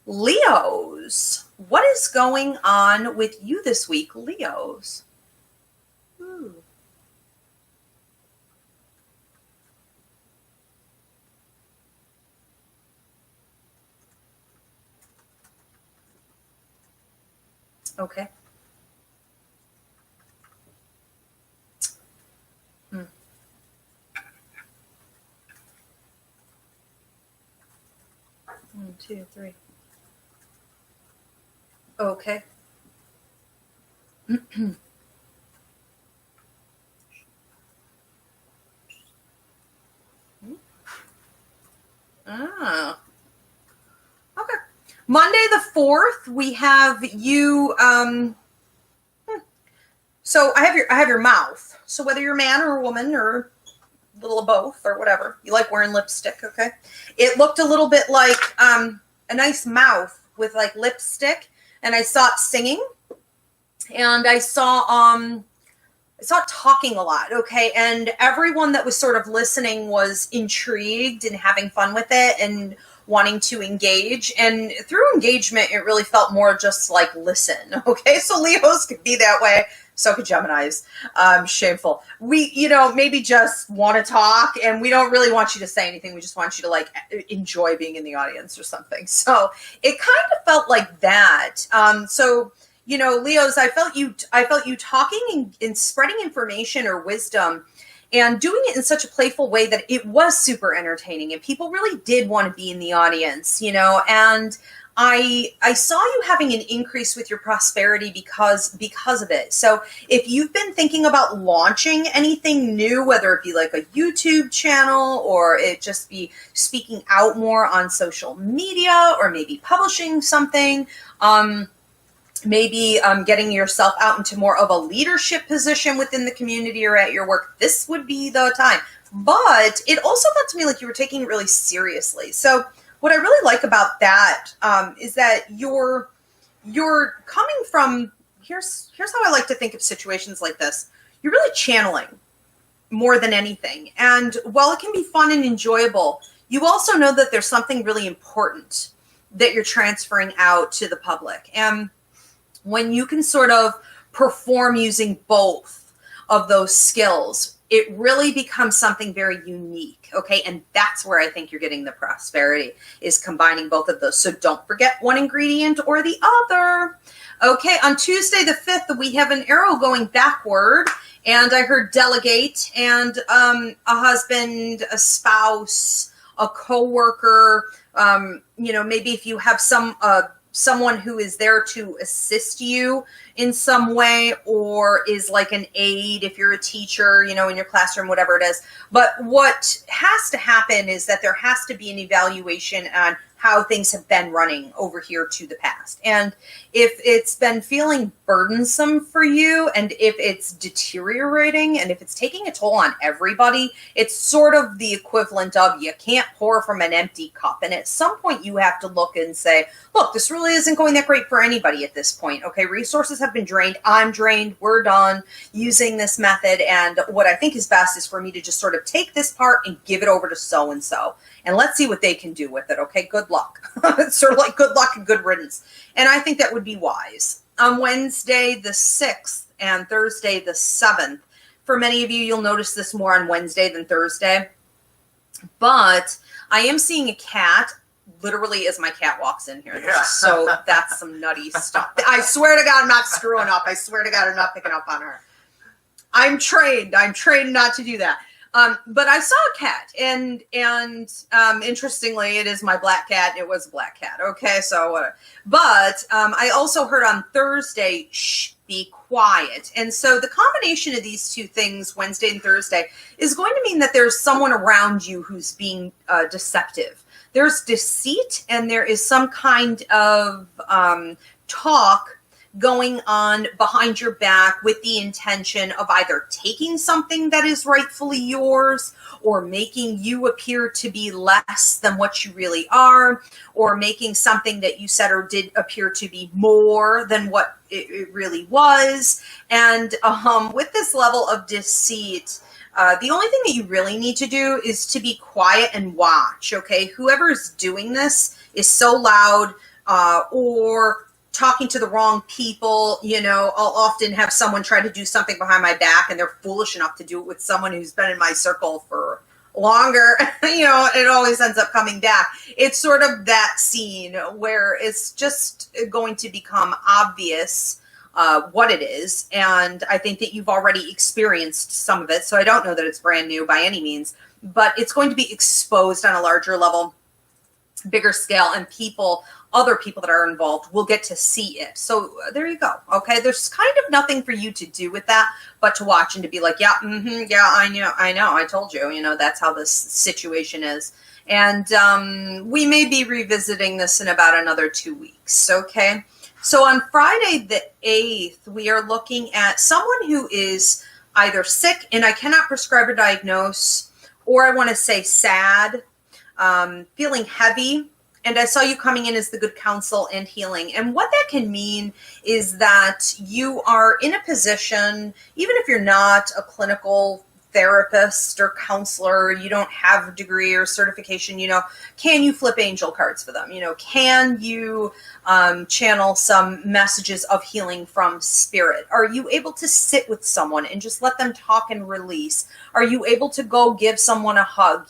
Leos, what is going on with you this week, Leos? Ooh. Okay. Hmm. 1, 2, 3. Okay. Ah. Okay. Monday the 4th, we have you. So I have your mouth. So whether you're a man or a woman or a little of both or whatever, you like wearing lipstick. Okay. It looked a little bit like a nice mouth with like lipstick, and I saw it singing, and I saw it talking a lot. Okay. And everyone that was sort of listening was intrigued and having fun with it and wanting to engage. And through engagement, it really felt more just like listen. Okay. So Leos could be that way. So could Geminis. Shameful. We, maybe just want to talk, and we don't really want you to say anything. We just want you to like enjoy being in the audience or something. So it kind of felt like that. Leos, I felt you talking and spreading information or wisdom and doing it in such a playful way that it was super entertaining, and people really did want to be in the audience, and I saw you having an increase with your prosperity because of it. So if you've been thinking about launching anything new, whether it be like a YouTube channel or it just be speaking out more on social media or maybe publishing something, maybe getting yourself out into more of a leadership position within the community or at your work, this would be the time. But it also felt to me like you were taking it really seriously. So what I really like about that is that you're coming from, here's how I like to think of situations like this. You're really channeling more than anything. And while it can be fun and enjoyable, you also know that there's something really important that you're transferring out to the public. And when you can sort of perform using both of those skills, it really becomes something very unique, okay? And that's where I think you're getting the prosperity, is combining both of those. So don't forget one ingredient or the other. Okay, on Tuesday the 5th, we have an arrow going backward, and I heard delegate and a husband, a spouse, a coworker, maybe if you have someone who is there to assist you in some way, or is like an aide if you're a teacher, in your classroom, whatever it is. But what has to happen is that there has to be an evaluation on how things have been running over here to the past. And if it's been feeling burdensome for you, and if it's deteriorating, and if it's taking a toll on everybody, it's sort of the equivalent of you can't pour from an empty cup. And at some point you have to look and say, look, this really isn't going that great for anybody at this point. Okay, resources have been drained. I'm drained. We're done using this method. And what I think is best is for me to just sort of take this part and give it over to so-and-so. And let's see what they can do with it. Okay, good luck. It's sort of like good luck and good riddance. And I think that would be wise. On Wednesday the 6th and Thursday the 7th, for many of you, you'll notice this more on Wednesday than Thursday. But I am seeing a cat literally as my cat walks in here. Yeah. So that's some nutty stuff. I swear to God, I'm not screwing up. I swear to God, I'm not picking up on her. I'm trained not to do that. But I saw a cat, and interestingly, it is my black cat. It was a black cat. Okay, so whatever. But I also heard on Thursday, shh, be quiet. And so the combination of these two things, Wednesday and Thursday, is going to mean that there's someone around you who's being deceptive. There's deceit, and there is some kind of talk going on behind your back with the intention of either taking something that is rightfully yours, or making you appear to be less than what you really are, or making something that you said or did appear to be more than what it really was. And with this level of deceit, the only thing that you really need to do is to be quiet and watch, okay? Whoever's doing this is so loud. or talking to the wrong people. I'll often have someone try to do something behind my back and they're foolish enough to do it with someone who's been in my circle for longer. It always ends up coming back. It's sort of that scene where it's just going to become obvious what it is. And I think that you've already experienced some of it. So I don't know that it's brand new by any means, but it's going to be exposed on a larger level, bigger scale, and other people that are involved will get to see it. So there you go. Okay. There's kind of nothing for you to do with that, but to watch and to be like, yeah, yeah, I know, I told you, that's how this situation is. And we may be revisiting this in about another 2 weeks. Okay. So on Friday the 8th, we are looking at someone who is either sick, and I cannot prescribe or diagnose, or I want to say sad, feeling heavy. And I saw you coming in as the good counsel and healing. And what that can mean is that you are in a position, even if you're not a clinical therapist or counselor, you don't have a degree or certification, can you flip angel cards for them? Can you channel some messages of healing from spirit? Are you able to sit with someone and just let them talk and release? Are you able to go give someone a hug?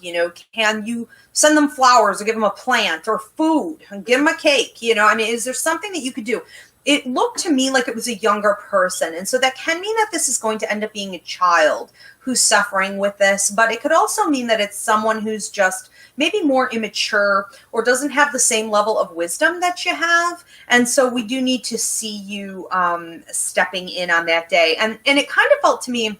Can you send them flowers or give them a plant or food and give them a cake? Is there something that you could do? It looked to me like it was a younger person. And so that can mean that this is going to end up being a child who's suffering with this, but it could also mean that it's someone who's just maybe more immature or doesn't have the same level of wisdom that you have. And so we do need to see you stepping in on that day. And it kind of felt to me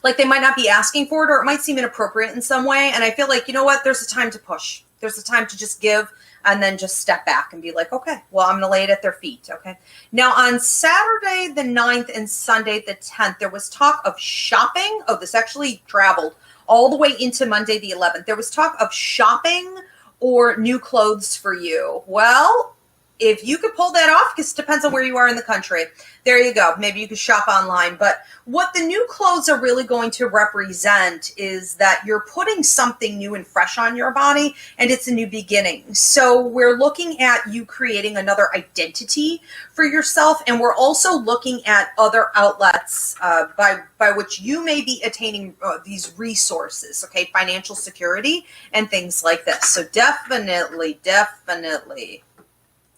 like they might not be asking for it, or it might seem inappropriate in some way. And I feel like, there's a time to push. There's a time to just give and then just step back and be like, okay, well, I'm going to lay it at their feet. Okay. Now on Saturday the 9th and Sunday the 10th, there was talk of shopping. Oh, this actually traveled all the way into Monday the 11th. There was talk of shopping or new clothes for you. Well, if you could pull that off, because it depends on where you are in the country, there you go. Maybe you could shop online. But what the new clothes are really going to represent is that you're putting something new and fresh on your body, and it's a new beginning. So we're looking at you creating another identity for yourself, and we're also looking at other outlets by which you may be attaining these resources, okay, financial security and things like this. So definitely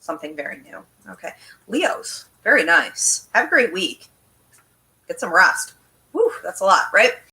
something very new. Okay. Leos, very nice. Have a great week. Get some rest. Whew, that's a lot, right?